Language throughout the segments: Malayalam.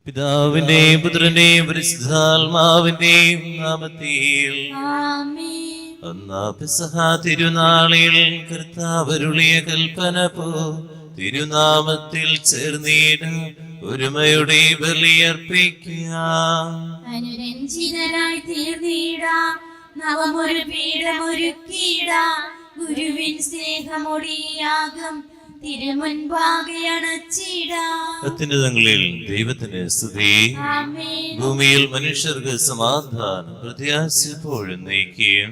പിതാവിന്റെയും പുത്രന്റെയും പരിശുദ്ധാത്മാവിന്റെയും നാമത്തിൽ ഒന്നാം പെസഹ തിരുനാളിൽ കർത്താവരുളിയ കൽപ്പന പോ തിരുനാമത്തിൽ ചേർന്നിട ഒരുമയുടെ ബലിയർപ്പിക്കുക. അനുരഞ്ജിതരായി തീർന്നിടാം, നവമൊരു പീഠമൊരുക്കിടാം, ഗുരുവിൻ സ്നേഹമൊടിയാകും തിരുമുൻപാകെ അണച്ചിടാം. അത്യുന്നതങ്ങളിൽ ദൈവത്തിന് സ്തുതി, ഭൂമിയിൽ മനുഷ്യർക്ക് സമാധാനം പ്രത്യാശപ്പോഴും നയിക്കുകയും.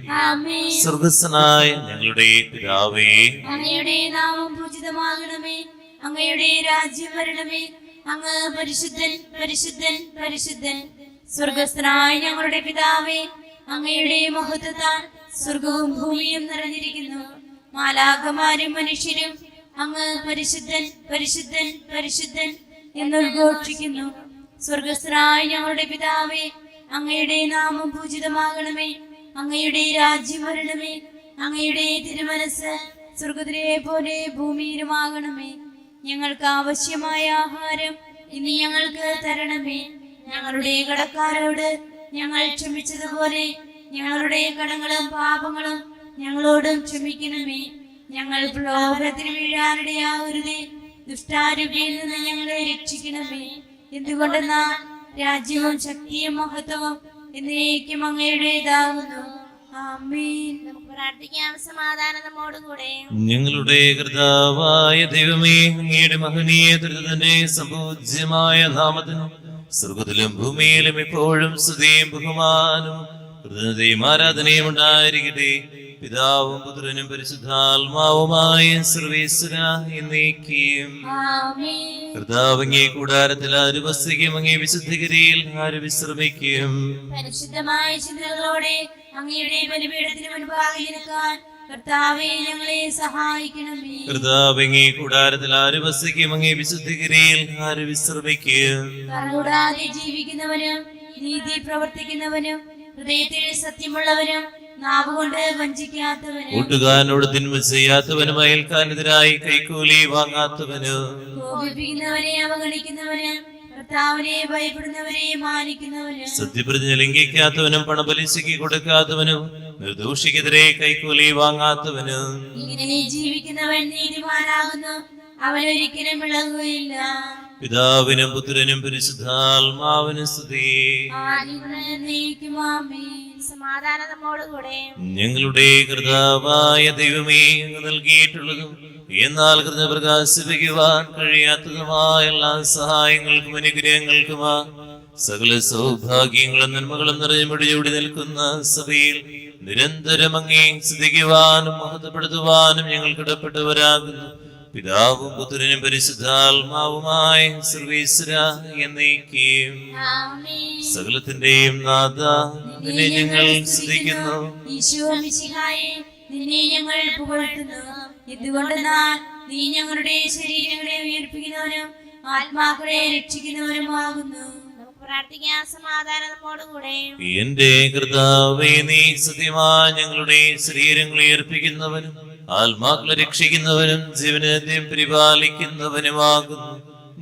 സ്വർഗസ്ഥനായ ഞങ്ങളുടെ പിതാവേ, അങ്ങയുടെ നാമം പൂജിതമാകണമേ, അങ്ങയുടെ രാജ്യം വരണമേ, അങ്ങ് പരിശുദ്ധൻ പരിശുദ്ധൻ പരിശുദ്ധൻ. സ്വർഗസ്ഥനായ ഞങ്ങളുടെ പിതാവേ, അങ്ങയുടെ മഹത്വത്താൽ സ്വർഗവും ഭൂമിയും നിറഞ്ഞിരിക്കുന്നു. മാലാഖമാരും മനുഷ്യരും അങ്ങ് പരിശുദ്ധൻ പരിശുദ്ധൻ പരിശുദ്ധൻ എന്നുദ്ഘോഷിക്കുന്നു. സ്വർഗസ്ഥനായ ഞങ്ങളുടെ പിതാവേ, അങ്ങയുടെ നാമം പൂജിതമാകണമേ, അങ്ങയുടെ രാജ്യം വരണമേ, അങ്ങയുടെ തിരുമനസ് സ്വർഗത്തിലെ പോലെ ഭൂമിയിലുമാകണമേ. ഞങ്ങൾക്ക് ആവശ്യമായ ആഹാരം ഇനി ഞങ്ങൾക്ക് തരണമേ. ഞങ്ങളുടെ കടക്കാരോട് ഞങ്ങൾ ക്ഷമിച്ചതുപോലെ ഞങ്ങളുടെ കടങ്ങളും പാപങ്ങളും ഞങ്ങളോടും ക്ഷമിക്കണമേ. ഞങ്ങൾ പ്രലോഭനത്തിൽ വീഴാനിടയാകരുതേ, ദുഷ്ടാരൂപിയിൽ നിന്ന് ഞങ്ങളെ രക്ഷിക്കണമേ. എന്തുകൊണ്ടെന്നാൽ രാജ്യവും ശക്തിയും മഹത്വവും എന്നേക്കും അങ്ങയുടേതാകുന്നു. ആമേൻ. നമുക്ക് പ്രാർത്ഥിക്കാം. സമാധാനം നമ്മോടുകൂടെ. ഞങ്ങളുടെ കർത്താവായ ദൈവമേ, അങ്ങയുടെ മഹനീയ ദുരിതന്റെ സംപൂജ്യമായ നാമത്തിന് സ്വർഗത്തിലും ഭൂമിയിലും എപ്പോഴും സ്തുതിയും ബഹുമാനവും കൃതജ്ഞതയും ആരാധനയും ഉണ്ടായിരിക്കട്ടെ. പിതാവും പുത്രനും പരിശുദ്ധാത്മാവുമായ സർവീശ്വരാ എന്നേക്കും. കർത്താവ് അങ്ങേ കൂടാരത്തിൽ ആര് വസിക്കും, അങ്ങേ വിശുദ്ധഗിരിയിൽ ആര് വിശ്രമിക്കും. പരിശുദ്ധമായ ചിന്തകളോടെ അങ്ങയുടെ ബലിപീഠത്തിന് മുൻപാകെ നിൽക്കാൻ കർത്താവേ ഞങ്ങളെ സഹായിക്കണമേ. കർത്താവ് അങ്ങേ കൂടാരത്തിൽ ആര് വസിക്കും, അങ്ങേ വിശുദ്ധഗിരിയിൽ ആര് വിശ്രമിക്കും. കർത്താവേ ജീവിക്കുന്നവനും നീതി പ്രവർത്തിക്കുന്നവനും ഹൃദയത്തിൽ സത്യമുള്ളവനും നാവുകൊണ്ട് വഞ്ചിക്കാത്തവനും കൂട്ടുകാരനോട് തിന്മ ചെയ്യാത്തവനും അയൽക്കാരനെതിരായി കൈക്കൂലി വാങ്ങാത്തവനും കോപിപ്പിക്കുന്നവനെ അവഗണിക്കുന്നവനും കർത്താവിനെ ഭയപ്പെടുന്നവരെ മാനിക്കുന്നവനും സത്യപ്രതിജ്ഞ ലംഘിക്കാത്തവനും പണപലിശയ്ക്ക് കൊടുക്കാത്തവനും നിർദോഷിക്കെതിരെ കൈക്കൂലി വാങ്ങാത്തവനും ഇങ്ങനെ ജീവിക്കുന്നവൻ നീതിമാനാകുന്നു, അവനൊരിക്കലും ഇളകുകയില്ല. പിതാവിനും പുത്രനും പരിശുദ്ധാത്മാവിനും സ്തുതി. സമാധാനം നമ്മോടുകൂടെ. ഞങ്ങളുടെ കർത്താവായ ദൈവമേ, അങ്ങ് നൽകിയിട്ടുള്ളതും എന്നാൽ കൃത പ്രകാശിപ്പിക്കുവാൻ കഴിയാത്തതുമായ എല്ലാ സഹായങ്ങൾക്കും അനുഗ്രഹങ്ങൾക്കുമാ സകല സൗഭാഗ്യങ്ങളും നന്മകളും നിറഞ്ഞുമുടിയോടി നിൽക്കുന്ന സഭയിൽ നിരന്തരം അങ്ങേ സ്തുതിക്കുവാനും മഹത്വപ്പെടുത്തുവാനും ഞങ്ങൾ കടപ്പെട്ടവരാകുന്നു. പിതാവും പുത്രനും പരിശുദ്ധാത്മാവുമായ സർവീശ്വരാ എന്നേക്കും. സകലത്തിന്റെയും നാഥ, നിന്നെ ഞങ്ങൾ സ്തുതിക്കുന്നു. ഈശോ മിശിഹായേ, നിന്നെ ഞങ്ങൾ പുകഴ്ത്തുന്നു. എന്തുകൊണ്ടെന്നാൽ നീ ഞങ്ങളുടെ ശരീരങ്ങളെ ഉയർപ്പിക്കുന്നവനും ആത്മാക്കളെ രക്ഷിക്കുന്നവനുമാകുന്നു. പ്രാർത്ഥിക്കാൻ. സമാധാനം നമ്മോടുകൂടെ. എന്റെ കർത്താവേ, നീ സത്യമായി ഞങ്ങളുടെ ശരീരങ്ങളെ ഉയർപ്പിക്കുന്നവനും ആത്മാക്കളെ രക്ഷിക്കുന്നവനും ജീവനത്തെയും പരിപാലിക്കുന്നവനുമാകുന്നു.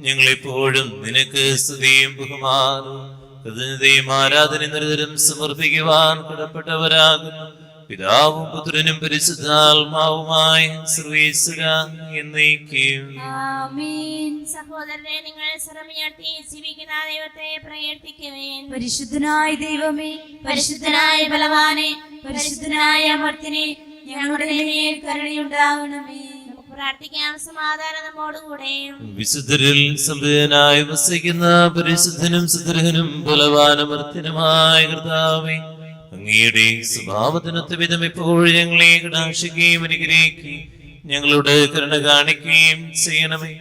ഞങ്ങളെപ്പോഴും നിനക്ക് സ്തുതിയും ബഹുമാനവും കൃതജ്ഞതയും ആരാധനയും നിരന്തരം സമർപ്പിക്കുവാൻ കടപ്പെട്ടവരാകുന്നു. പിതാവും പുത്രനും പരിശുദ്ധാത്മാവുമായ സർവീശ്വരാ എന്നേക്കും. ആമേൻ. സഹോദരനെ, നിങ്ങൾ സ്വരമുയർത്തി ജീവിക്കുന്ന ദൈവത്തെ പ്രകീർത്തിക്കുവേൻ. പരിശുദ്ധനായ ദൈവമേ, പരിശുദ്ധനായ ബലവാനെ, പരിശുദ്ധനായ അമർത്തിനെ, ഞങ്ങളുടെ മേൽ കരുണയുണ്ടാവണമേ. നമുക്ക് പ്രാർത്ഥിക്കാം. സമാധാനം നമ്മോടുകൂടെ. വിശുദ്ധരിൽ സംവേദനായി വസിക്കുന്ന പരിശുദ്ധനും സുദൃഹനും ബലവാനമർത്തിനുമായ കർത്താവേ, അങ്ങയുടെ സ്വഭാവത്തിനൊത്ത വിധം എപ്പോഴും ഞങ്ങളെ കടാക്ഷിക്കുകയും അനുഗ്രഹിക്കുകയും ഞങ്ങളുടെ കരുണ കാണിക്കുകയും ചെയ്യണമേ.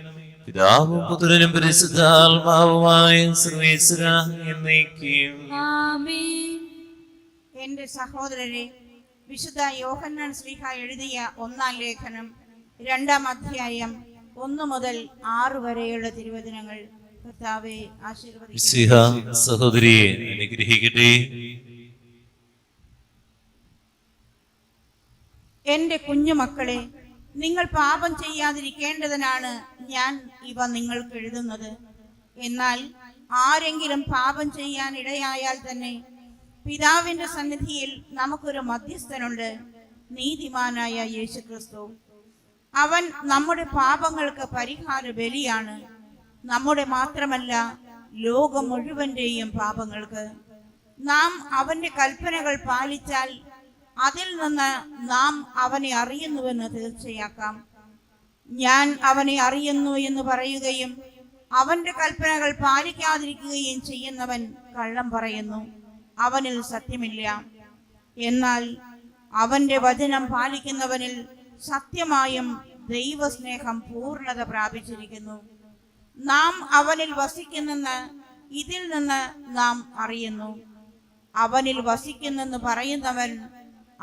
പിതാവും പുത്രനും പരിശുദ്ധാത്മാവുമായ സർവീശ്വരാ എന്നേക്കും. ആമേൻ. എന്റെ സഹോദരരെ, വിശുദ്ധ യോഹന്നാൻ ശ്ലീഹ എഴുതിയ 1-ാം ലേഖനം 2-ാം അധ്യായം 1 മുതൽ 6 വരെയുള്ള തിരുവചനങ്ങൾ കർത്താവേ ആശീർവദിക്കട്ടെ. സഹോദരിയെ അനുഗ്രഹിക്കട്ടെ. എന്റെ കുഞ്ഞുമക്കളെ, നിങ്ങൾ പാപം ചെയ്യാതിരിക്കേണ്ടതിനാണ് ഞാൻ ഇവ നിങ്ങൾക്ക് എഴുതുന്നത്. എന്നാൽ ആരെങ്കിലും പാപം ചെയ്യാൻ ഇടയായാൽ തന്നെ പിതാവിന്റെ സന്നിധിയിൽ നമുക്കൊരു മധ്യസ്ഥനുണ്ട്, നീതിമാനായ യേശുക്രിസ്തു. അവൻ നമ്മുടെ പാപങ്ങൾക്ക് പരിഹാര ബലിയാണ്, നമ്മുടെ മാത്രമല്ല ലോകം മുഴുവന്റെയും പാപങ്ങൾക്ക്. നാം അവന്റെ കൽപ്പനകൾ പാലിച്ചാൽ അതിൽ നിന്ന് നാം അവനെ അറിയുന്നുവെന്ന് തീർച്ചയാക്കാം. ഞാൻ അവനെ അറിയുന്നു എന്ന് പറയുകയും അവന്റെ കൽപ്പനകൾ പാലിക്കാതിരിക്കുകയും ചെയ്യുന്നവൻ കള്ളം പറയുന്നു, അവനിൽ സത്യമില്ല. എന്നാൽ അവന്റെ വചനം പാലിക്കുന്നവനിൽ സത്യമായും ദൈവസ്നേഹം പൂർണ്ണത പ്രാപിച്ചിരിക്കുന്നു. നാം അവനിൽ വസിക്കുന്നെന്ന് ഇതിൽ നിന്ന് നാം അറിയുന്നു. അവനിൽ വസിക്കുന്നെന്ന് പറയുന്നവൻ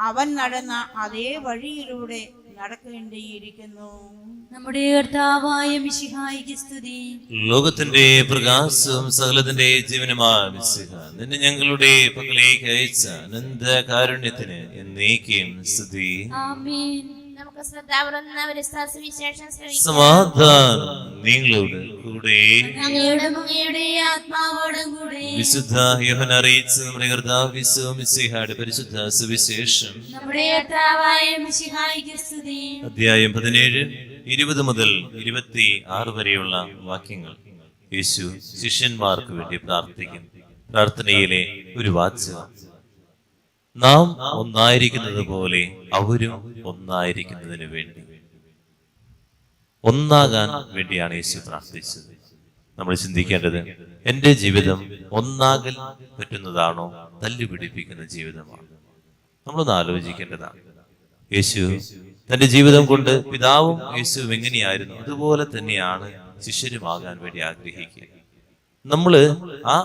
അവൻ നടന്ന അതേ വഴിയിലൂടെ നടക്കേണ്ടിയിരിക്കുന്നു. നമ്മുടെ കർത്താവായ മിശിഹായിക്ക് സ്തുതി. ലോകത്തിന്റെ പ്രകാശവും സകലത്തിന്റെ ജീവനുമായ മിശിഹാ, നിന്നെ ഞങ്ങളുടെ പക്കലേക്ക് അയച്ച അനന്ത കാരുണ്യത്തിന് എന്നേക്കും സ്തുതി. ആമേൻ. നമുക്ക് ശ്രദ്ധാപൂർവം സുവിശേഷം ശ്രവിക്കാം. സമാധാനം നിങ്ങളോട് കൂടെ. അങ്ങയോടും അങ്ങയുടെ ആത്മാവോടും കൂടെ. വിശുദ്ധ യോഹന്നാൻ അറിയിച്ച നമ്മുടെ കർത്താവ് മിശിഹായുടെ പരിശുദ്ധ സുവിശേഷം നമ്മുടെ കർത്താവായ മിശിഹായിക്ക് സ്തുതി. അധ്യായം 17, 20 മുതൽ 26 വരെയുള്ള വാക്യങ്ങൾ. യേശു ശിഷ്യന്മാർക്ക് വേണ്ടി പ്രാർത്ഥിക്കും. പ്രാർത്ഥനയിലെ ഒരു വാചകം: നാം ഒന്നായിരിക്കുന്നത് പോലെ അവരും ഒന്നായിരിക്കുന്നതിന് വേണ്ടി. ഒന്നാകാൻ വേണ്ടിയാണ് യേശു പ്രാർത്ഥിച്ചത്. നമ്മൾ ചിന്തിക്കേണ്ടത്, എന്റെ ജീവിതം ഒന്നാകൽ പറ്റുന്നതാണോ, തല്ലുപിടിപ്പിക്കുന്ന ജീവിതമാണോ? നമ്മളൊന്ന് ആലോചിക്കേണ്ടതാണ്. യേശു തന്റെ ജീവിതം കൊണ്ട് പിതാവും യേശുവും എങ്ങനെയായിരുന്നു അതുപോലെ തന്നെയാണ് ശിഷ്യരുമാകാൻ വേണ്ടി ആഗ്രഹിക്കുക. നമ്മള് ആ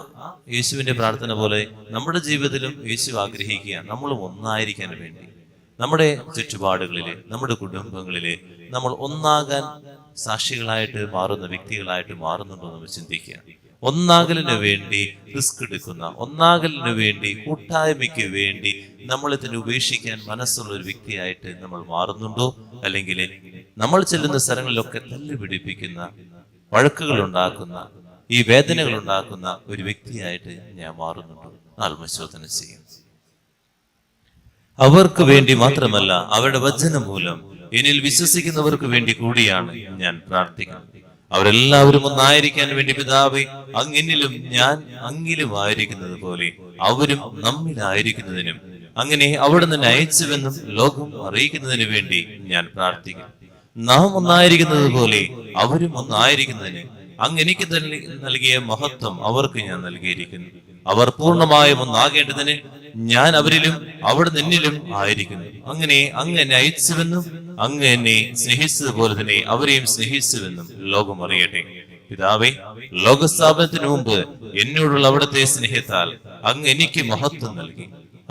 യേശുവിന്റെ പ്രാർത്ഥന പോലെ നമ്മുടെ ജീവിതത്തിലും യേശു ആഗ്രഹിക്കുക നമ്മളും ഒന്നായിരിക്കാൻ വേണ്ടി. നമ്മുടെ ചുറ്റുപാടുകളില്, നമ്മുടെ കുടുംബങ്ങളില് നമ്മൾ ഒന്നാകാൻ സാക്ഷികളായിട്ട് മാറുന്ന വ്യക്തികളായിട്ട് മാറുന്നുണ്ടോ എന്ന് ചിന്തിക്കുക. ഒന്നാകലിന് വേണ്ടി റിസ്ക് എടുക്കുന്ന, ഒന്നാകലിന് വേണ്ടി, കൂട്ടായ്മയ്ക്ക് വേണ്ടി നമ്മൾ ഇതിനെ ഉപേക്ഷിക്കാൻ മനസ്സുള്ള ഒരു വ്യക്തിയായിട്ട് നമ്മൾ മാറുന്നുണ്ടോ? അല്ലെങ്കിൽ നമ്മൾ ചെല്ലുന്ന സ്ഥലങ്ങളിലൊക്കെ തല്ലുപിടിപ്പിക്കുന്ന, വഴക്കുകൾ ഉണ്ടാക്കുന്ന, ഈ വേദനകൾ ഉണ്ടാക്കുന്ന ഒരു വ്യക്തിയായിട്ട് ഞാൻ മാറുന്നുണ്ടോ? ആത്മശോധന ചെയ്യും. അവർക്ക് വേണ്ടി മാത്രമല്ല, അവരുടെ വചനം മൂലം എന്നിൽ വിശ്വസിക്കുന്നവർക്ക് വേണ്ടി കൂടിയാണ് ഞാൻ പ്രാർത്ഥിക്കുന്നത്. അവരെല്ലാവരും ഒന്നായിരിക്കാൻ വേണ്ടി പിതാവേ, അങ്ങിലും ഞാൻ അങ്ങിലും ആയിരിക്കുന്നത് പോലെ അവരും നമ്മിലായിരിക്കുന്നതിനും അങ്ങനെ അവിടെ നിന്ന് അയച്ചുവെന്നും ലോകം അറിയിക്കുന്നതിന് വേണ്ടി ഞാൻ പ്രാർത്ഥിക്കുന്നു. നാം ഒന്നായിരിക്കുന്നത് പോലെ അവരും ഒന്നായിരിക്കുന്നതിന് അങ്ങ് എനിക്ക് നൽകിയ മഹത്വം അവർക്ക് ഞാൻ നൽകിയിരിക്കുന്നു. അവർ പൂർണ്ണമായും ഒന്നാകേണ്ടതിന് ഞാൻ അവരിലും അവിടെ നിന്നിലും ആയിരിക്കുന്നു. അങ്ങനെ അങ്ങ് എന്നെ അയച്ചുവെന്നും അങ്ങ് എന്നെ സ്നേഹിച്ചതുപോലെ തന്നെ അവരെയും സ്നേഹിച്ചുവെന്നും ലോകം അറിയട്ടെ. പിതാവേ, ലോകസ്ഥാപനത്തിന് മുമ്പ് എന്നോടുള്ള അവിടുത്തെ സ്നേഹത്താൽ അങ്ങ് എനിക്ക് മഹത്വം നൽകി.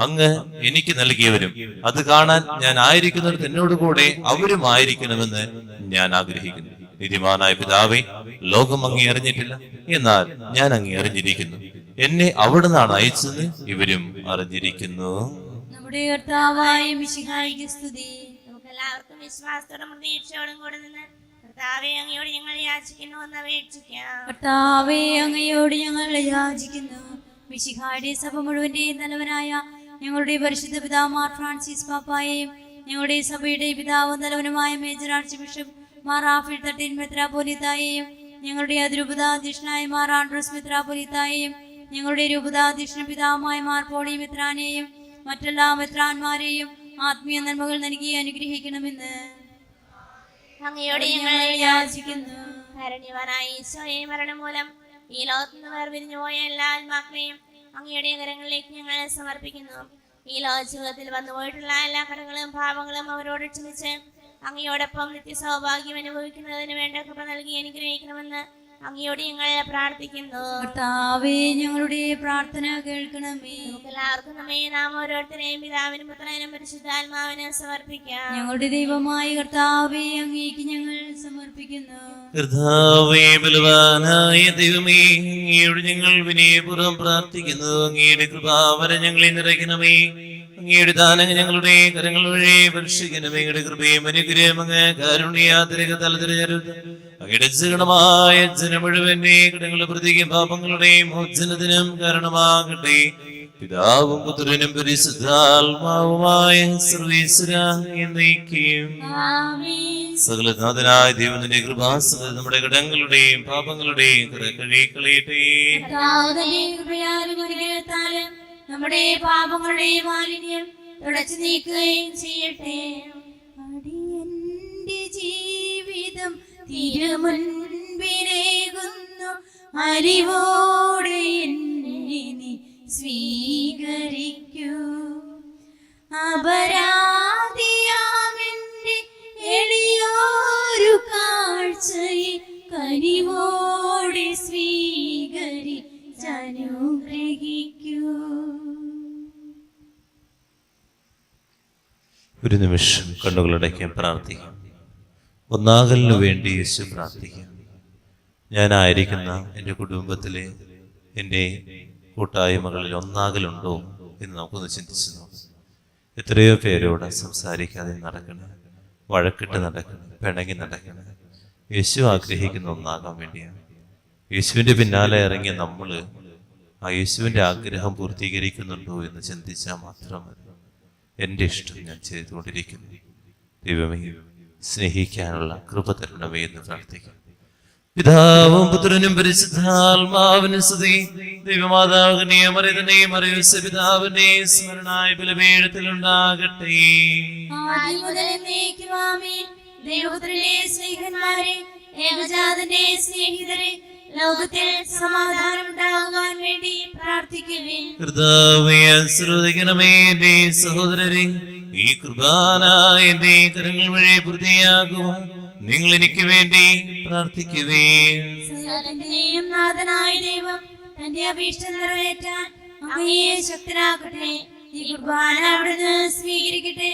അങ്ങ് എനിക്ക് നൽകിയവരും അത് കാണാൻ ഞാൻ ആയിരിക്കുന്നിടത്ത് എന്നോട് കൂടെ അവരും ആയിരിക്കണമെന്ന് ഞാൻ ആഗ്രഹിക്കുന്നു. നീതിമാനായ പിതാവേ, ലോകം അങ്ങേ അറിഞ്ഞിട്ടില്ല, എന്നാൽ ഞാൻ അങ്ങേ അറിഞ്ഞിരിക്കുന്നു. എന്നെ അവിടുന്നാണ് അയച്ചത്, ഇവരും അറിഞ്ഞിരിക്കുന്നു. നമ്മുടെ കർത്താവായ മിശിഹായിക്ക് സ്തുതി. നമുക്ക് എല്ലാവർക്കും വിശ്വാസത്തോടും പ്രതീക്ഷയോടും കൂടെ നിന്ന് കർത്താവേ, അങ്ങയോട് ഞങ്ങൾ യാചിക്കുന്നു എന്ന് അപേക്ഷിക്കാം. കർത്താവേ, അങ്ങയോട് ഞങ്ങൾ യാചിക്കുന്നു. മിശിഹായുടെ സഭ മുഴുവന്റെയും തലവനായ ഞങ്ങളുടെ പരിശുദ്ധ പിതാവ് മാർ ഫ്രാൻസിസ് പാപ്പായെയും ഞങ്ങളുടെ സഭയുടെ പിതാവും തലവനുമായ major archbishop Mar Raphael Thattil മെത്രാപ്പൊലീത്തായെയും ഞങ്ങളുടെ അതിരൂപതാധ്യക്ഷനായ മാർ ആൻഡ്രൂസ് മെത്രാപ്പൊലീത്തായെയും ഞങ്ങളുടെ രൂപതാധ്യക്ഷന പിതാവുമായ മാർ പോളി മെത്രാനെയും മറ്റെല്ലാ മെത്രാന്മാരെയും ആത്മീയ നന്മകൾ നൽകി അനുഗ്രഹിക്കണമെന്ന് അങ്ങയോട് ഞങ്ങൾ യാചിക്കുന്നു. കാരുണ്യവാനായ ഈശോയെ, മരണം മൂലം ഈ ലോകത്ത് നിന്ന് വേർപിരിഞ്ഞു പോയ എല്ലാ ആത്മാക്കളെയും അങ്ങയുടെ കരങ്ങളിലേക്ക് ഞങ്ങൾ സമർപ്പിക്കുന്നു. ഈ ലോക ജീവിതത്തിൽ വന്നുപോയിട്ടുള്ള എല്ലാ കടങ്ങളും പാപങ്ങളും അവരോട് ക്ഷമിച്ച് അങ്ങയോടൊപ്പം നിത്യ സൗഭാഗ്യം അനുഭവിക്കുന്നതിന് വേണ്ട കൃപ നൽകി അനുഗ്രഹിക്കണമെന്ന് അങ്ങയോട് ഞങ്ങൾ പ്രാർത്ഥിക്കുന്നു. കർത്താവേ, ഞങ്ങളുടെ പ്രാർത്ഥന കേൾക്കണമേ. നമുക്ക് എല്ലാവർക്കും നമ്മെ നാം ഓരോരുത്തരെയും പിതാവിനും പുത്രനും പരിശുദ്ധാത്മാവിനും സമർപ്പിക്കാം. ഞങ്ങളുടെ ദൈവമായ കർത്താവേ, അങ്ങേക്ക് ഞങ്ങൾ സമർപ്പിക്കുന്നു. കർത്താവേ, ബലവാനായ ദൈവമേ, അങ്ങയോട് ഞങ്ങൾ വിനയപൂർവ്വം പ്രാർത്ഥിക്കുന്നു. അങ്ങയുടെ കൃപാവരം ഞങ്ങളെ നിറയ്ക്കണമേ. അങ്ങയുടെ ദാനങ്ങൾ ഞങ്ങളുടെ കരങ്ങൾ വഴി വർഷിക്കണമേ. അങ്ങയുടെ കൃപയും അനുഗ്രഹം അങ്ങ് കാരുണ്യാതിരക തലതിരഞ്ഞെടുത്ത് അങ്ങയുടെ ജഗണമായ ജനം മുഴുവന്റെ കടങ്ങളുടെ പ്രതിക്കും പാപങ്ങളുടെയും മോചനത്തിനും കാരണമാകട്ടെ. പിതാവും പുത്രനും പരിശുദ്ധാത്മാവുമായ സർവീശ്വര എന്നേക്കും. സകലനാഥനായ ദൈവത്തിന്റെ കൃപാസനത്തിൽ നമ്മുടെ കടങ്ങളുടെയും പാപങ്ങളുടെയും കഴുകിക്കളയട്ടെ. നമ്മുടെ പാപങ്ങളുടെ മാലിന്യം തുടച്ചു നീക്കുകയും ചെയ്യട്ടെ. അടിയന്റെ ജീവിതം തിരുമുൻപിലേകുന്നു, അറിവോടെ എന്നെ നീ സ്വീകരിക്കൂ. അപരാധിയാമെന്റെ എളിയോരു കാഴ്ചയെ കനിവോടെ സ്വീകരിച്ചനുഗ്രഹിക്കൂ. ഒരു നിമിഷം കണ്ണുകളടയ്ക്കാൻ പ്രാർത്ഥിക്കാം. ഒന്നാകലിനു വേണ്ടി യേശു പ്രാർത്ഥിക്കാം. ഞാനായിരിക്കുന്ന എൻ്റെ കുടുംബത്തിലെ എൻ്റെ കൂട്ടായ്മകളിൽ ഒന്നാകലുണ്ടോ എന്ന് നമുക്കൊന്ന് ചിന്തിച്ചു നോക്കാം. എത്രയോ പേരോട് സംസാരിക്കാതെ നടക്കണം, വഴക്കിട്ട് നടക്കണം, പിണങ്ങി നടക്കണം. യേശു ആഗ്രഹിക്കുന്ന ഒന്നാകാൻ വേണ്ടിയാണ്. യേശുവിൻ്റെ പിന്നാലെ ഇറങ്ങിയ നമ്മൾ ആ യേശുവിൻ്റെ ആഗ്രഹം പൂർത്തീകരിക്കുന്നുണ്ടോ എന്ന് ചിന്തിച്ചാൽ മാത്രം മതി. എൻ്റെ ഇഷ്ടം ഞാൻ ചെയ്തുകൊണ്ടിരിക്കുന്നു. ദൈവമേ, സ്നേഹിക്കാനുള്ള കൃപ തരണമേ എന്ന് പ്രാർത്ഥിക്കാം. പിതാവും പുത്രനും പരിശുദ്ധാത്മാവിനും സ്തുതി. ദൈവമാതാവിനെയും മറിയതിനെയും മറിയൂസ പിതാവിനെയും സ്മരണായ ബലിപീഠത്തിലുണ്ടാകട്ടെ. ദൈവപുത്രനെ സ്നേഹിതന്മാരെ, ഏകജാതന്റെ സ്നേഹിതരെ, ലോകത്തിൽ സമാധാനം ഉണ്ടാകാൻ വേണ്ടി പ്രാർത്ഥിക്കുവിൻ. കർത്താവേ, ശ്രദ്ധിക്കണമേ എന്റെ സഹോദരരെ. ഈ കുർബാന എന്റെ കരങ്ങൾ വഴി പൂർത്തിയാകുവാൻ നിങ്ങൾ എനിക്ക് വേണ്ടി പ്രാർത്ഥിക്കുവേ. സകലത്തിന്റെയും നാഥനായ ദൈവം തന്റെ അഭീഷ്ടം നിറവേറ്റാൻ അങ്ങയെ ശക്തനാക്കട്ടെ. ഈ കുർബാന അവിടുന്ന് സ്വീകരിക്കട്ടെ.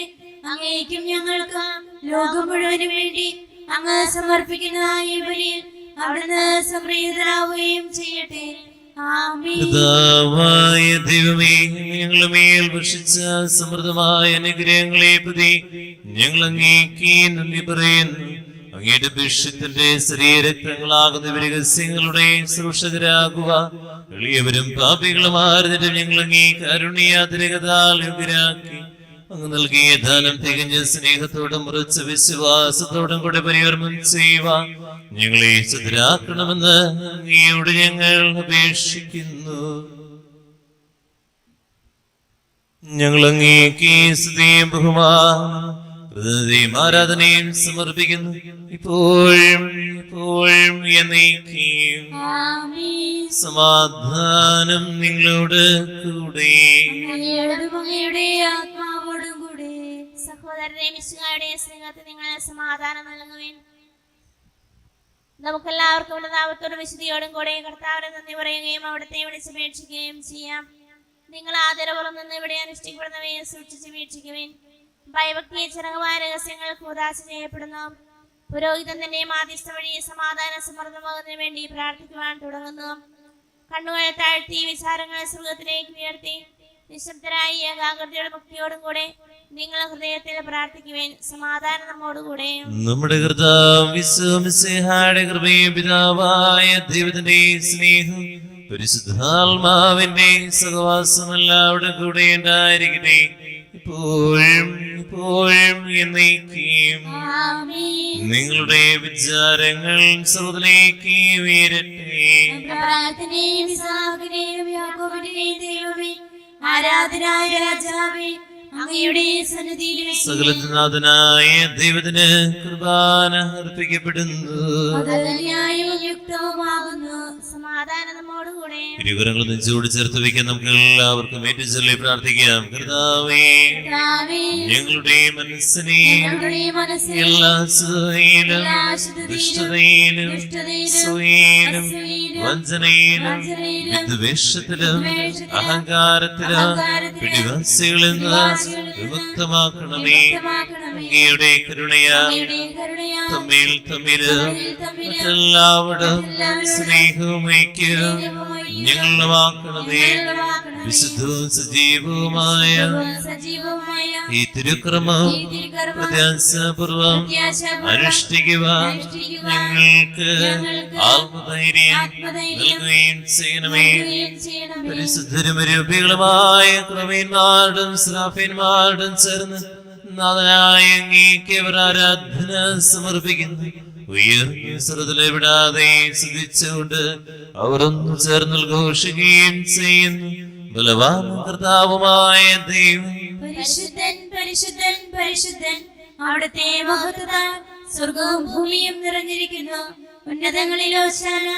അങ്ങേക്കും ഞങ്ങൾക്ക് ലോകം മുഴുവനും വേണ്ടി അങ്ങ് സമർപ്പിക്കുന്ന ഈ ബലിയിൽ അവിടുന്ന് സംപ്രീതനാവുകയും ചെയ്യട്ടെ. പിതാവായ ദൈവമേ, ഞങ്ങളുടെ മേൽ വർഷിച്ച സമൃദ്ധമായ അനുഗ്രഹങ്ങളെ പ്രതി ഞങ്ങൾ അങ്ങേക്ക് നന്ദി പറയുന്നു. അങ്ങയുടെ ഭിക്ഷത്തിന്റെ ശരീരക്തങ്ങളാകുന്ന രഹസ്യങ്ങളുടെ സുരക്ഷകരാകുക. എളിയവരും പാപികളുമായിരുന്നിട്ട് ഞങ്ങൾ അങ്ങേ കാരുണ്യാതിരകതാൽ യോഗ്യരാക്കി. അങ്ങ് നൽകിയ ദാനം തികഞ്ഞ സ്നേഹത്തോടും ഉറച്ച വിശ്വാസത്തോടും കൂടെ പരികർമ്മം ചെയ്യുവാൻ ഞങ്ങളെ ചതുരാക്കണമെന്ന് അങ്ങയോട് ഞങ്ങൾ അപേക്ഷിക്കുന്നു. ഞങ്ങൾ അങ്ങേക്ക് സ്തുതിയും ബഹുമാനവും ആരാധനയും സമർപ്പിക്കുന്നു, ഇപ്പോഴും എപ്പോഴും എന്നേക്കും. സമാധാനം നിങ്ങളോട് കൂടെ. ആത്മാവോടും കൂടെ. സഹോദരനെ, മിശിഹായുടെ സ്നേഹത്തിൽ നിങ്ങൾ സമാധാനം നൽകുവിൻ. നമുക്കെല്ലാവർക്കും ഉള്ളതാവത്തോടും വിശുദ്ധിയോടും കൂടെ കർത്താവിനെ നന്ദി പറയുകയും അവിടുത്തെ വിളിച്ചപേക്ഷിക്കുകയും ചെയ്യാം. നിങ്ങൾ ആദരപൂർവ്വം നിന്ന് ഇവിടെ അനുഷ്ഠിക്കപ്പെടുന്നവയെ സൂക്ഷിച്ച് വീക്ഷിക്കുവിൻ. ഭയഭക്തിയെ ചിറകമായ രഹസ്യങ്ങൾ കൂദാശ ചെയ്യപ്പെടുന്നു. പുരോഹിതൻ തന്നെ മാധ്യസ്ഥ വഴി സമാധാന സമൃദ്ധമാകുന്നതിന് വേണ്ടി പ്രാർത്ഥിക്കുവാൻ തുടങ്ങുന്നു. കണ്ണുകളെ താഴ്ത്തി വിചാരങ്ങളെ സ്വർഗത്തിലേക്ക് ഉയർത്തി നിശബ്ദരായി ഏകാഗ്രതയുടെ ഭക്തിയോടും കൂടെ നിങ്ങൾ ഹൃദയത്തിൽ പ്രാർത്ഥിക്കുവാൻ. സമാധാനം നമ്മോടുകൂടെ. നമ്മുടെ കർത്താവിന്റെ കൃപയും പിതാവായ ദൈവത്തിന്റെ സ്നേഹം പരിശുദ്ധാത്മാവിന്റെ സഹവാസം എല്ലാവരുടെ കൂടെ ഉണ്ടായിരിക്കട്ടെ, ഇപ്പോഴും എപ്പോഴും എന്നേക്കും. നിങ്ങളുടെ വിചാരങ്ങൾ സ്വർഗ്ഗത്തിലേക്ക് ഉയരട്ടെ. പ്രാർത്ഥനയും യാക്കോബിന്റെയും ദൈവമേ, ആരാധനായ രാജാവേ, അങ്ങയുടെ സന്നിധിയിൽ സകലനാഥനായ ദൈവത്തിന് കുർബാന അർപ്പിക്കപ്പെടുന്നു. യുക്തവുമാകുന്നു. സമാധാനം നമ്മോടുകൂടെ. ഇരുകരങ്ങൾ നെഞ്ചോട് ചേർത്ത് വയ്ക്കാൻ നമുക്ക് എല്ലാവർക്കും ഏറ്റുചൊല്ലി പ്രാർത്ഥിക്കാം. കർത്താവേ, ഞങ്ങളുടെ മനസ്സിനെ എല്ലാ അശുദ്ധിയിലും ദുഷ്ടതയിലും സ്വയിലും വഞ്ചനയിലും വിദ്വേഷത്തിലും അഹങ്കാരത്തിലും പിടിവാസികളിൽ നിന്ന് വിമുക്തമാക്കണമേ. അങ്ങയുടെ കരുണയാൽ തമ്മിൽ മറ്റെല്ലാവരും സ്നേഹവും ഐക്യവും ഞങ്ങളുടെ വാക്കണമേ. വിശുദ്ധവും സജീവവുമായ ഈ തിരുക്രമം പ്രത്യാശാപൂർവം അനുഷ്ഠിക്കുവാൻ ഞങ്ങൾക്ക് ആത്മധൈര്യം നൽകുകയും ചെയ്യണമേ. പരിശുദ്ധരും രൂപികളുമായ ക്രമീന്മാരുടെയും ശ്രാഫീന്മാരുടെയും ചേർന്ന് നാഥനായ അങ്ങേക്ക് അവർ ആരാധന സമർപ്പിക്കുന്നു. ഉയർന്ന സ്വരത്തിലെ വിടാതെ സ്തുതിച്ചുകൊണ്ട് അവർ ഒന്ന് ചേർന്ന് ഘോഷിക്കുകയും ചെയ്യുന്നു. ബലവാൻ കർത്താവുമായ ദൈവം പരിശുദ്ധൻ പരിശുദ്ധൻ പരിശുദ്ധൻ, അവിടുത്തെ മഹത്വത്താൽ സ്വർഗവും ഭൂമിയും നിറഞ്ഞിരിക്കുന്നു. ഉന്നതങ്ങളിൽ ഹോശാന,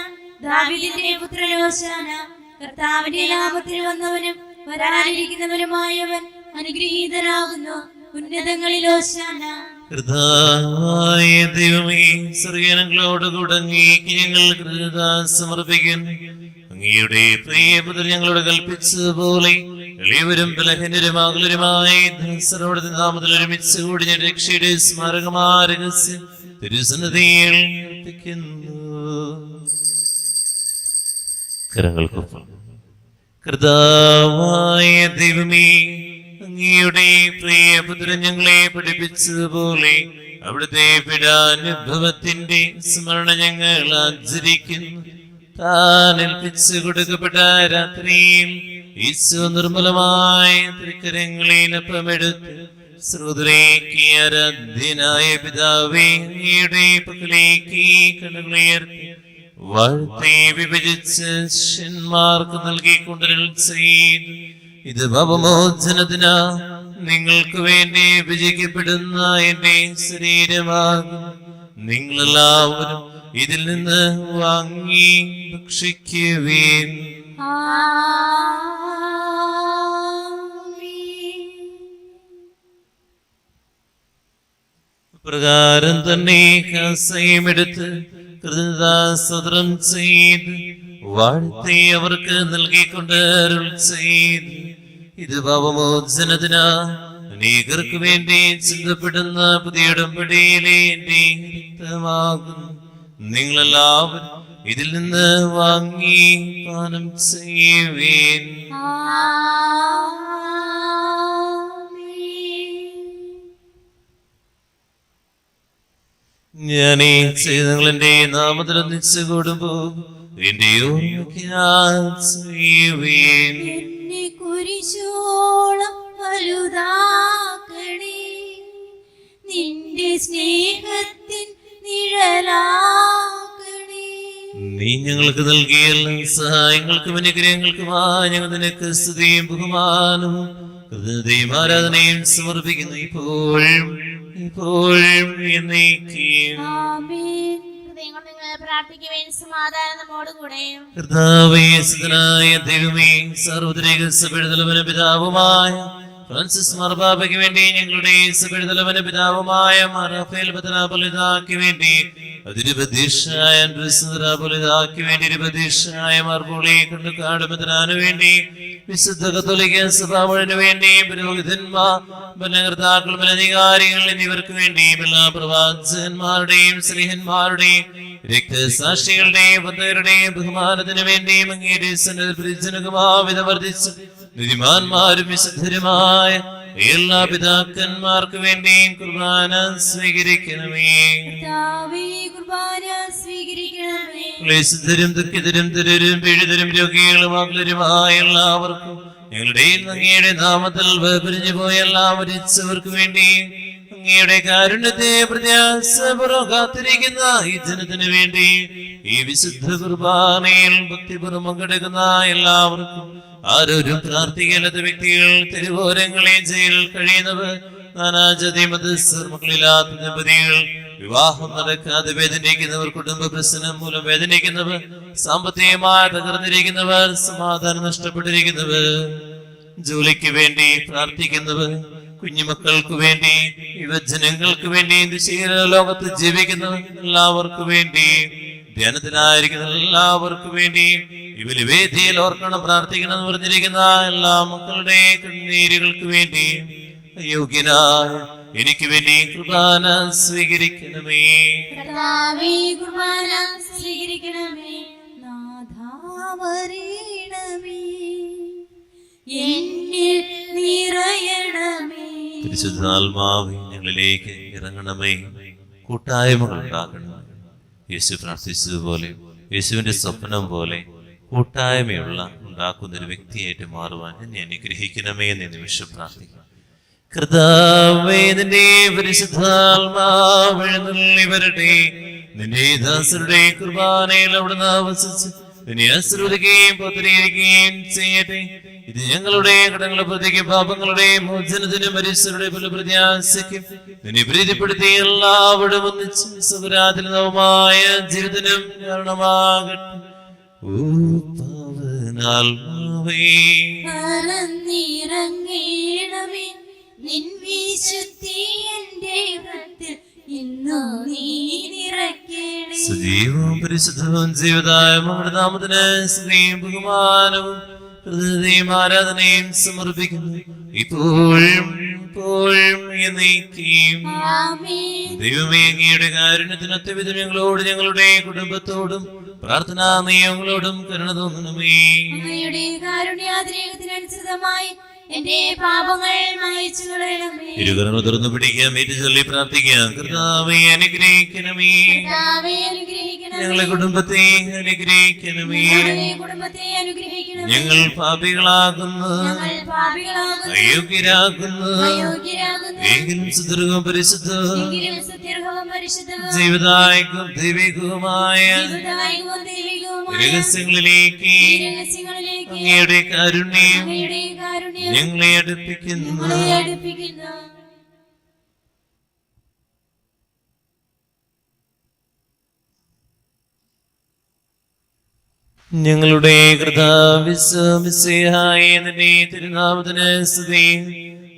ദാവീദിന്റെ പുത്രൻ ഹോശാന. കർത്താവിന്റെ നാമത്തിൽ വന്നവനും വരാനിരിക്കുന്നവനുമായവൻ അനുഗ്രഹീതനാകുന്നു. ഉന്നതങ്ങളിൽ ഹോശാന. കർത്താവായ ദൈവമേ, സ്വർഗ്ഗങ്ങളോടുകൂടെ അങ്ങേക്ക് ഞങ്ങൾ കൃതജ്ഞത സമർപ്പിക്കുന്നു. അങ്ങയുടെ പ്രിയപുത്രൻ ഞങ്ങളോട് കൽപ്പിച്ചതുപോലെ എളിയവരും ബലഹീനരും ആകുലരുമായ ദാസരോട് നാമത്തിൽ ഒരുമിച്ച് കൂടി ഞാൻ രക്ഷയുടെ സ്മാരകമായ രഹസ്യം തിരുസന്നിധിയിൽ അർപ്പിക്കുന്നു. കരങ്ങൾക്കൊപ്പം. കർത്താവായ ദൈവമേ, അങ്ങയുടെ പ്രിയപുത്രൻ ഞങ്ങളെ പഠിപ്പിച്ചതുപോലെ അവിടുത്തെ പീഡാനുഭവത്തിന്റെ സ്മരണ ഞങ്ങൾ ആചരിക്കുന്നു. താൻ ഏൽപ്പിച്ചു കൊടുക്കപ്പെട്ട രാത്രിയിൽ ഈശോ നിർമ്മലമായ തൃക്കരങ്ങളിൽ അപ്പമെടുത്ത് ശ്രോതരേക്ക് ആരാധ്യനായ പിതാവേ, അങ്ങയുടെ പക്കലേക്ക് കണ്ണുകളുയർത്തി വാഴ്ത്തി വിഭജിച്ച് ശിഷ്യന്മാർക്ക് നൽകിക്കൊണ്ടരുൾ ചെയ്തു. ഇത് പാപമോചനത്തിനാ നിങ്ങൾക്ക് വേണ്ടി വിഭജിക്കപ്പെടുന്ന എന്റെ ശരീരമാകും. നിങ്ങളെല്ലാവരും ഇതിൽ നിന്ന് വാങ്ങി ഭക്ഷിക്കുവേൻ. പ്രകാരം തന്നെ കസയുമെടുത്ത് കൃതജ്ഞതാസ്തോത്രം ചെയ്ത് വാഴ്ത്തി അവർക്ക് നൽകിക്കൊണ്ട് അരുൾ ചെയ്തു. ഇത് പാപമോചനത്തിനാ അനേകർക്ക് വേണ്ടി ചിന്തപ്പെടുന്ന പുതിയ ഉടമ്പടിയിലെ എന്റെ രക്തമാകും. നിങ്ങളെല്ലാവരും ഇതിൽ നിന്ന് വാങ്ങി പാനം ചെയ്യുവേൻ. ഞാൻ ഈ ചെയ്തങ്ങൾ എന്റെ നാമത്തിൽ ഒന്നിച്ചു കൂടുമ്പോ എന്റെ ഓർമ്മയ്ക്ക് ചെയ്യുവേൻ. എന്നെ കുരിശോളം വലുതാക്കണേ, നിന്റെ സ്നേഹത്തിൻ നിഴലാക്കണേ. നീ ഞങ്ങൾക്ക് നൽകിയ എല്ലാ സഹായങ്ങൾക്കും അനുഗ്രഹങ്ങൾക്കുമായി ഞങ്ങൾ നിനക്ക് സ്തുതിയും ബഹുമാനവും കൃതജ്ഞതയും ആരാധനയും സമർപ്പിക്കുന്നു. ഇപ്പോഴും ഇപ്പോഴും എന്നേക്കും. ആമേൻ. ഹൃദയങ്ങൾ നിങ്ങൾ പ്രാർത്ഥിക്കുവാൻ സമാധാനം നമ്മോടുകൂടെ. കർത്താവേ, സുതനായ ദൈവമേ, സാർവത്രിക സഭയുടെ തലവനും പിതാവുമായ ഫ്രാൻസിസ് മാർപ്പാപ്പയ്ക്ക് വേണ്ടി ഞങ്ങളുടെ സഭയുടെ തലവനും പിതാവുമായ മാർ റാഫേൽ പത്രാപൊലിതാക്ക് വേണ്ടി അതിരുപദേശായ ആൻഡ്രൂസ് വേണ്ടി ഇരുപദേശായ മാർപോളി കണ്ടുകാട് മെത്രാനു വേണ്ടി വിശുദ്ധ കത്തോലിക്ക സഭ മുഴുവന് വേണ്ടി പുരോഹിതന്മാർ, ഭരണകർത്താക്കൾ, അധികാരികൾ എന്നിവർക്ക് വേണ്ടിയും എല്ലാ പ്രവാചകന്മാരുടെയും സ്നേഹന്മാരുടെയും രക്തസാക്ഷികളുടെയും ഭക്തരുടെയും ബഹുമാനത്തിന് വേണ്ടിയും അങ്ങയുടെ സന്നദ്ധ വർദ്ധിച്ചു നീതിമാന്മാരും വിശുദ്ധരുമായ എല്ലാ പിതാക്കന്മാർക്ക് വേണ്ടിയും കുർബാന സ്വീകരിക്കണമേ. ക്ലേശിതരും ദുഃഖിതരും ദുരരും പീഡിതരും രോഗികളും അകലരുമായ എല്ലാവർക്കും ഞങ്ങളുടെയും അങ്ങയുടെ നാമത്തിൽ വേർപിരിഞ്ഞു പോയ എല്ലാ മരിച്ചവർക്ക് വേണ്ടി അങ്ങയുടെ കാരുണ്യത്തെ പ്രത്യാശപൂർവ്വം കാത്തിരിക്കുന്ന ഈ ജനത്തിന് വേണ്ടി ഈ വിശുദ്ധ കുർബാനയിൽ ഭക്തിപൂർവ്വം പങ്കെടുക്കുന്ന എല്ലാവർക്കും ആരോരും പ്രാർത്ഥിക്കാത്ത വ്യക്തികൾ, തെരുവോരങ്ങളെ ജയിലിൽ കഴിയുന്നവർ, നാനാജാതി മതസ്ഥർ, മക്കളില്ലാത്ത ദമ്പതികൾ, വിവാഹം നടക്കാതെ വേദനിക്കുന്നവർ, കുടുംബ പ്രശ്നം മൂലം വേദനിക്കുന്നവർ, സാമ്പത്തികമായി തകർന്നിരിക്കുന്നവർ, സമാധാനം നഷ്ടപ്പെട്ടിരിക്കുന്നവർ, ജോലിക്ക് വേണ്ടി പ്രാർത്ഥിക്കുന്നവർ, കുഞ്ഞുമക്കൾക്ക് വേണ്ടി, യുവജനങ്ങൾക്ക് വേണ്ടി, ലോകത്ത് ജീവിക്കുന്നവർ എല്ലാവർക്കു വേണ്ടി, ധ്യാനത്തിനായിരിക്കുന്ന എല്ലാവർക്കു വേണ്ടി, ഇവര് വേദിയിൽ ഓർക്കണം പ്രാർത്ഥിക്കണം പറഞ്ഞിരിക്കുന്ന എല്ലാ മക്കളുടെ കണ്ണീരുകൾക്ക് വേണ്ടി യോഗ്യനായ എനിക്ക് വേണ്ടി കുർബാന സ്വീകരിക്കണമേ. കുർബാന സ്വീകരിക്കണമേ. നാഥാ വരേണമേ. പരിശുദ്ധാത്മാവേ ഞങ്ങളിലേക്ക് ഇറങ്ങണമേ, കൂട്ടായ്മകൾ ഉണ്ടാകണമേ. യേശു പ്രാർത്ഥിച്ചതുപോലെ, യേശുവിന്റെ സ്വപ്നം പോലെ കൂട്ടായ്മയുള്ള ഉണ്ടാക്കുന്ന ഒരു വ്യക്തിയായിട്ട് മാറുവാൻ എന്നെ അനുഗ്രഹിക്കണമേ എന്ന് നിമിഷം പ്രാർത്ഥിക്കാം. കർത്താവേ, നിന്റെ പരിശുദ്ധാത്മാവ് എഴുന്നള്ളി വരട്ടെ. നിന്റെ ദാസരുടെ കുർബാനയിൽ അവിടുന്ന് ആവസിച്ച് നിന്നെ ആശീർവദിക്കുകയും പത്രീകരിക്കുകയും ചെയ്യട്ടെ. ഇത് ഞങ്ങളുടെ കടങ്ങളുടെ പ്രതിക്ക് പാപങ്ങളുടെ മോചനത്തിനും മരിച്ചവരുടെ പല പ്രത്യാശയ്ക്കും നിന്നെ പ്രീതിപ്പെടുത്തി എല്ലാവരും ഒന്നിച്ച് സുഖരാധനവുമായ ജീവിതത്തിനും കാരണമാകട്ടെ. ഓ പാവനാത്മാവേ, പറന്നിറങ്ങണമേ, നിൻ വിശുദ്ധി എൻ്റെ ഹൃദയത്തിൽ ഇന്നു നീ നിറയ്ക്കണമേ. സജീവവും പരിശുദ്ധവും ജീവദായ നാമത്തിന് സ്തുതിയും ബഹുമാനവും ഹൃദയവും ആരാധനയും സമർപ്പിക്കുന്നു, ഇപ്പോഴും എപ്പോഴും എന്നേക്കും. ആമേൻ. ദൈവമേ, അങ്ങയുടെ കാരുണ്യത്തിന് അത്യവിധം ഞങ്ങളോട് ഞങ്ങളുടെ കുടുംബത്തോടും പ്രാർത്ഥനാ നിയമങ്ങളോടും കരുണ തോന്നണമേ. അങ്ങയുടെ കാരുണ്യാതിരേകത്തിനനുസൃതമായി എന്റെ പാപങ്ങൾ മായിച്ചു കളയണമേ. ഇരുകരങ്ങൾ തുറന്നു പിടിക്കാം, ഏറ്റുചൊല്ലി പ്രാർത്ഥിക്കാം. കർത്താവേ അനുഗ്രഹിക്കണമേ, കർത്താവേ അനുഗ്രഹിക്കണമേ. ഞങ്ങളെ കുടുംബത്തെ അനുഗ്രഹിക്കണമേ. ഞങ്ങളുടെ കുടുംബത്തെ അനുഗ്രഹിക്കണമേ. ഞങ്ങൾ പാപികളാകുന്നു, ഞങ്ങൾ പാപികളാകുന്നു, അയോഗ്യരാകുന്നു. അയോഗ്യരാകുന്നു. എങ്കിലും സുദീർഘവും പരിശുദ്ധവും എങ്കിലും സുദീർഘവും പരിശുദ്ധവും ജീവിതായക്കും ദൈവികവുമായ ജീവദായകവും ദൈവികവുമായ രഹസ്യങ്ങളിലേക്ക് ഈ രഹസ്യങ്ങളിലേക്ക് അങ്ങയുടെ കാരുണ്യം അങ്ങയുടെ കാരുണ്യം ഞങ്ങളെ അടുപ്പിക്കുന്നു. ഞങ്ങളെ അടുപ്പിക്കുന്നു. ഞങ്ങളുടെ കർത്താവിശ്വമിശിഹായ നിന്റെ തിരുനാമത്തിന് സ്തുതി.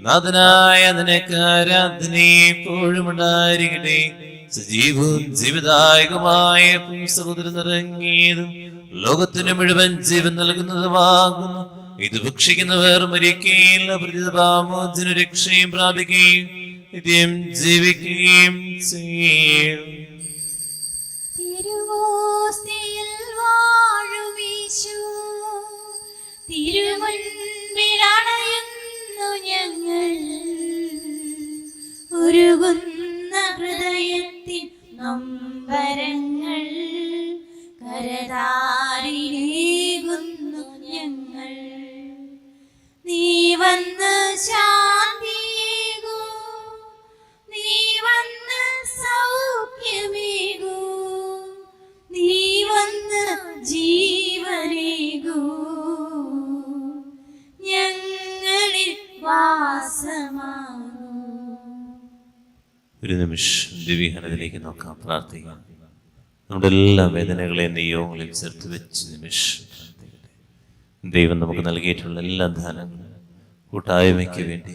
നാഥനായ നിനക്ക് ആരാധന എപ്പോഴും ഉണ്ടായിരിക്കട്ടെ. സജീവവും ജീവിതായകമായ സഹോദരൻ നിറങ്ങിയതും ലോകത്തിന് മുഴുവൻ ജീവൻ നൽകുന്നതുമാകുന്നു. ഇത് ഭക്ഷിക്കുന്നവർ മരിക്കുകയില്ല, പ്രതിപാമോചന രക്ഷയും പ്രാപിക്കുകയും നിത്യം ജീവിക്കുകയും ചെയ്യും. തിരുവോസ്തിയിൽ വാഴുമീശോ, തിരുമുൻപിലണയുന്നു ഞങ്ങൾ. ഉരുകുന്ന ഹൃദയത്തിൻ നൊമ്പരങ്ങൾ കരതാരിലേകുന്നു ഞങ്ങൾ. നീ വന്ന് ശാന്തിയേകൂ, നീ വന്ന് സൗഖ്യമേകൂ, നീ വന്ന് ജീവനേകൂ, ഞങ്ങളിൽ വാസമാകൂ. ഒരു നിമിഷം ദിവ്യഹനത്തിലേക്ക് നോക്കാം, പ്രാർത്ഥിക്കാം. നമ്മുടെ എല്ലാ വേദനകളെയും നിയോഗങ്ങളെയും ചേർത്ത് വെച്ച് നിമിഷം പ്രാർത്ഥിക്കട്ടെ. ദൈവം നമുക്ക് നൽകിയിട്ടുള്ള എല്ലാ ദാനങ്ങളും കൂട്ടായ്മയ്ക്ക് വേണ്ടി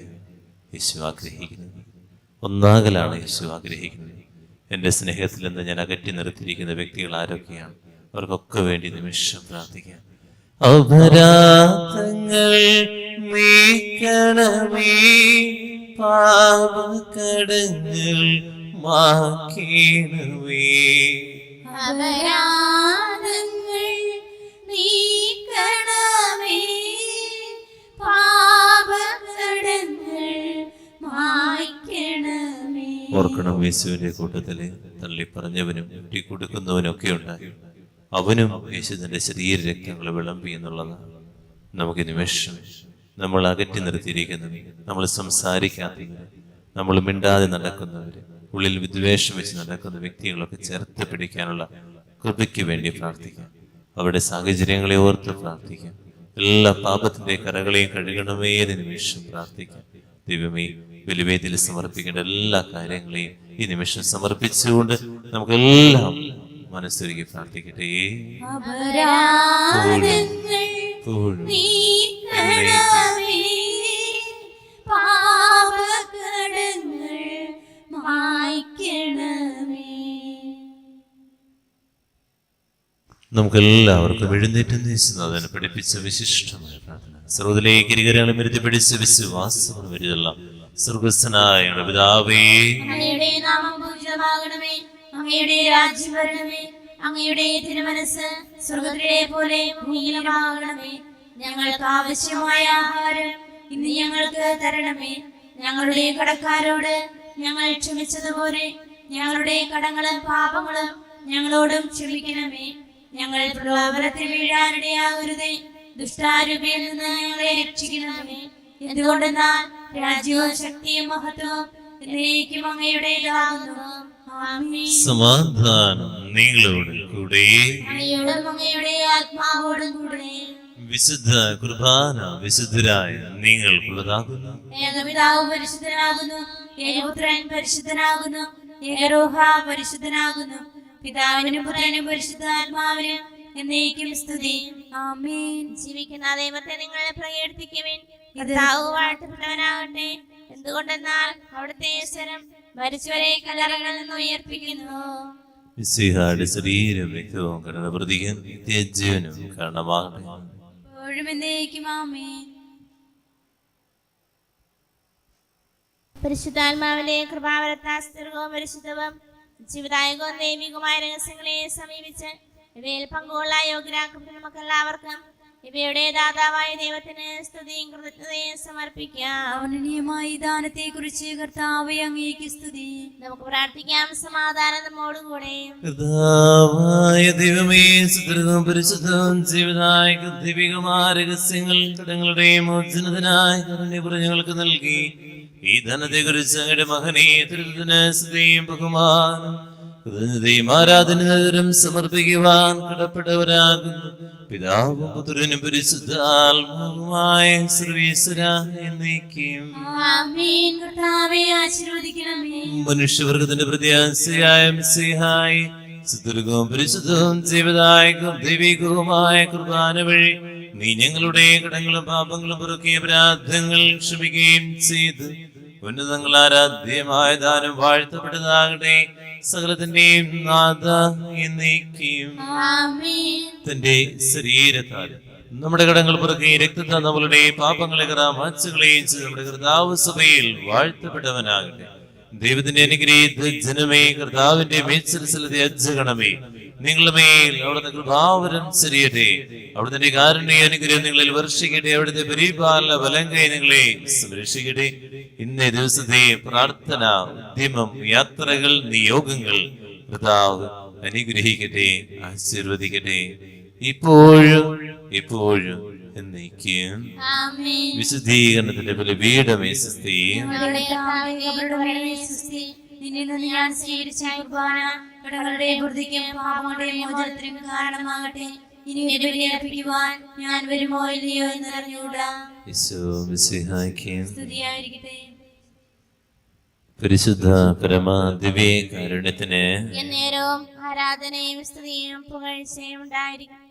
യേശു ആഗ്രഹിക്കുന്നത്. ഒന്നാകലാണ് യേശു ആഗ്രഹിക്കുന്നത്. എൻ്റെ സ്നേഹത്തിൽ നിന്ന് ഞാൻ അകറ്റി നിർത്തിയിരിക്കുന്ന വ്യക്തികൾ ആരൊക്കെയാണ്, അവർക്കൊക്കെ വേണ്ടി നിമിഷം പ്രാർത്ഥിക്കാം. അപരാധങ്ങൾ നീക്കണമേ, പാപകടങ്ങൾ മാക്കണമേ. അപരാധങ്ങൾ നീക്കണമേ, പാപകടങ്ങൾ മായ്ക്കണമേ. ഓർക്കണം, യേശുവിന്റെ കൂട്ടത്തില് തള്ളി പറഞ്ഞവനും കൊടുക്കുന്നവനും ഒക്കെ ഉണ്ടായി. അവനും യേശു തന്റെ ശരീര രക്തങ്ങൾ വിളമ്പി എന്നുള്ളതാണ്. നമുക്ക് നിമിഷം നമ്മൾ അകറ്റി നിർത്തിയിരിക്കുന്നവർ, നമ്മൾ സംസാരിക്കാത്തവർ, നമ്മൾ മിണ്ടാതെ നടക്കുന്നവർ, ഉള്ളിൽ വിദ്വേഷം വെച്ച് നടക്കുന്ന വ്യക്തികളൊക്കെ ചേർത്ത് പിടിക്കാനുള്ള കൃപയ്ക്ക് വേണ്ടി പ്രാർത്ഥിക്കാം. അവരുടെ സാഹചര്യങ്ങളെ ഓർത്ത് പ്രാർത്ഥിക്കാം. എല്ലാ പാപത്തിന്റെ കരകളെയും കഴുകണമേ എന്ന് നിമിഷം പ്രാർത്ഥിക്കാം. ദൈവമേ, ബലിവേദിയിൽ സമർപ്പിക്കേണ്ട എല്ലാ കാര്യങ്ങളെയും ഈ നിമിഷം സമർപ്പിച്ചുകൊണ്ട് നമുക്കെല്ലാം മനസ്സൊരുക്കി പ്രാർത്ഥിക്കട്ടെ. അപരാധങ്ങൾ നീക്കണമേ, പാപകടങ്ങൾ മായ്ക്കണമേ. നമുക്കെല്ലാവർക്കും എഴുന്നേറ്റ് അതിനെ പഠിപ്പിച്ച വിശിഷ്ടമായ പ്രാർത്ഥന സർവ്വത്തിലേക്ക് ഇരുകരങ്ങളും ഇരുത്തി പിടിച്ച വിശ്വാസം വരുതല്ല. സ്വർഗസ്ഥനായ ഞങ്ങളുടെ പിതാവേ, അങ്ങയുടെ നാമം പൂജിതമാകണമേ, അങ്ങയുടെ രാജ്യം വരണമേ, അങ്ങയുടെ തിരുമനസ് സ്വർഗ്ഗത്തിലെ പോലെ ഭൂമിയിലുമാകണമേ. ഞങ്ങൾക്ക് ആവശ്യമായ ആഹാരം ഇന്ന് ഞങ്ങൾക്ക് തരണമേ. ഞങ്ങളുടെ കടക്കാരോട് ഞങ്ങൾ ക്ഷമിച്ചതുപോലെ ഞങ്ങളുടെ കടങ്ങളും പാപങ്ങളും ഞങ്ങളോടും ക്ഷമിക്കണമേ. ഞങ്ങൾ പ്രലോഭനത്തിൽ വീഴാനിടയാകരുതേ, ദുഷ്ടാരൂപിയിൽ നിന്ന് ഞങ്ങളെ രക്ഷിക്കണമേ. എന്തുകൊണ്ടെന്നാൽ രാജ്യവും ശക്തിയും മഹത്വവും എന്നേക്കും അങ്ങയുടേതാകുന്നു. ആമേൻ. സമാധാനം നിങ്ങളോട് കൂടെ. അങ്ങയോടും അങ്ങയുടെ ആത്മാവോടും കൂടെ. വിശുദ്ധ കുർബാന വിശുദ്ധരായ നിങ്ങൾക്കുള്ളതാകുന്നു. ഏകപിതാവ് പരിശുദ്ധനാകുന്നു, ഏകപുത്രൻ പരിശുദ്ധനാകുന്നു, ഏകരൂഹ പരിശുദ്ധനാകുന്നു. പിതാവിനും പുത്രനും പരിശുദ്ധാത്മാവിനും എന്നേക്കും സ്തുതി. ആമേൻ. ജീവിക്കുന്ന ദൈവത്തെ നിങ്ങൾ പ്രകീർത്തിക്കുവിൻ. കർത്താവ് വാഴ്ത്തപ്പെട്ടവനാകട്ടെ. എന്തുകൊണ്ടെന്നാൽ അവിടുത്തെ സ്വരം മരിച്ചവരെ കല്ലറകളിൽ നിന്ന് ഉയർപ്പിക്കുന്നു. മിശിഹായുടെ ശരീരം രക്തവും കരുണ പ്രതിയും നിത്യജീവനും കാരണമാകട്ടെ. എപ്പോഴും എന്നേക്കും ആമേൻ. പരിശുദ്ധാത്മാവിന്റെ കൃപാവരത്താസ്തർഗവും പരിശുദ്ധവും ജീവദായകവും ദൈവികവുമായ രഹസ്യങ്ങളെ സമീപിച്ച് ഇവയിൽ പങ്കുകൊള്ള യോഗ്യരാക്കപ്പെട്ട നമുക്കെല്ലാവർക്കും ഇവയുടെ ദാതാവായ ദൈവത്തിന് സ്തുതിയും കൃതജ്ഞതയും സമർപ്പിക്കാം. അവനീയമായ ദാനത്തെ കുറിച്ച് കർത്താവേ അങ്ങേക്ക് സ്തുതി. നമുക്ക് പ്രാർത്ഥിക്കാം. സമാധാനം നമ്മോടുകൂടെ. കർത്താവായ ദൈവമേ, സുദൃഢവും പരിശുദ്ധവും ജീവദായക ദൈവികമായ രഹസ്യങ്ങൾ കടങ്ങളുടെ മോചനത്തിനായി കരുണ്യപുറങ്ങൾക്ക് നൽകി ഈ ധനത്തെ കുറിച്ച് അങ്ങയുടെ മകനെ തിരുത്തിന് സ്തുതിയും ബഹുമാനം കൃതജ്ഞതയും ആരാധനയും സമർപ്പിക്കുവാൻ കടപ്പെട്ടവരാകുന്നു. പിതാവും പുത്രനും പരിശുദ്ധാത്മാവുമായ സർവീശ്വരാ എന്നേക്കും ആമേൻ. കർത്താവേ ആശീർവദിക്കണമേ. മനുഷ്യവർഗത്തിന്റെ പ്രത്യാശയായ മിശിഹായി സുദീർഘവും പരിശുദ്ധവും ജീവദായകവും ദൈവികവുമായ കുർബാന വഴി നീ ഞങ്ങളുടെ കടങ്ങളും പാപങ്ങളും പൊറുക്കിയ അപരാധങ്ങൾ ക്ഷമിക്കുകയും ചെയ്ത് ഉന്നതങ്ങൾ ആരാധ്യമായ ദാനം വാഴ്ത്തപ്പെട്ടതാകട്ടെ. സകലത്തിന്റെയും നാഥ എന്നേക്കും ആമേൻ. തന്റെ ശരീരത്താൽ നമ്മുടെ കടങ്ങൾ പുറക്കുകയും രക്തത്താൽ നമ്മളുടെ പാപങ്ങളെ മാച്ചുകളെയും ചെയ്ത് നമ്മുടെ കർത്താവ് സഭയിൽ വാഴ്ത്തപ്പെട്ടവനാകട്ടെ. ദൈവത്തിന്റെ അനുഗ്രഹീത ജനമേ, കർത്താവിന്റെ മേൽസരസലത്തെ അജ്ജഗണമേ, നിങ്ങളുടെ മേൽ അവിടുത്തെ കൃപാവരം ചെറിയട്ടെ. അവിടുത്തെ കാരുണ്യ അനുഗ്രഹം നിങ്ങളിൽ വർഷിക്കട്ടെ. അവിടുത്തെ പരിപാലന ബലങ്കൈ നിങ്ങളെ സംരക്ഷിക്കട്ടെ. ഇന്നേ ദിവസത്തെ പ്രാർത്ഥന, ഉദ്യമം, യാത്രകൾ, നിയോഗങ്ങൾ കർത്താവ് അനുഗ്രഹിക്കട്ടെ, ആശീർവദിക്കട്ടെ, ഇപ്പോഴും എപ്പോഴും എന്നേക്കും. ആമേൻ. വിശുദ്ധീകരണത്തിന്റെ ബലിപീഠമേ സ്വസ്തി. ഞങ്ങളുടെ കർത്താവേ, അവരുടെ വഴിയെ സ്തുതി. നിന്നിൽ നിന്ന് ഞാൻ സ്വീകരിച്ച കുർബാന കടങ്ങളുടെ വൃദ്ധിക്കും പാപങ്ങളുടെ മോചനത്തിനും കാരണമാകട്ടെ. ഇനി ഒരു ബലി അർപ്പിക്കുവാൻ ഞാൻ വരുമോ ഇല്ലയോ എന്നറിഞ്ഞൂടാ. ഈശോ മിശിഹായ്ക്ക് സ്തുതിയായിരിക്കട്ടെ. പരിശുദ്ധ പരമ ദിവ്യ കാരുണ്യത്തിന് എന്നേരവും ആരാധനയും സ്തുതിയും പുകഴ്ചയും ഉണ്ടായിരിക്കും.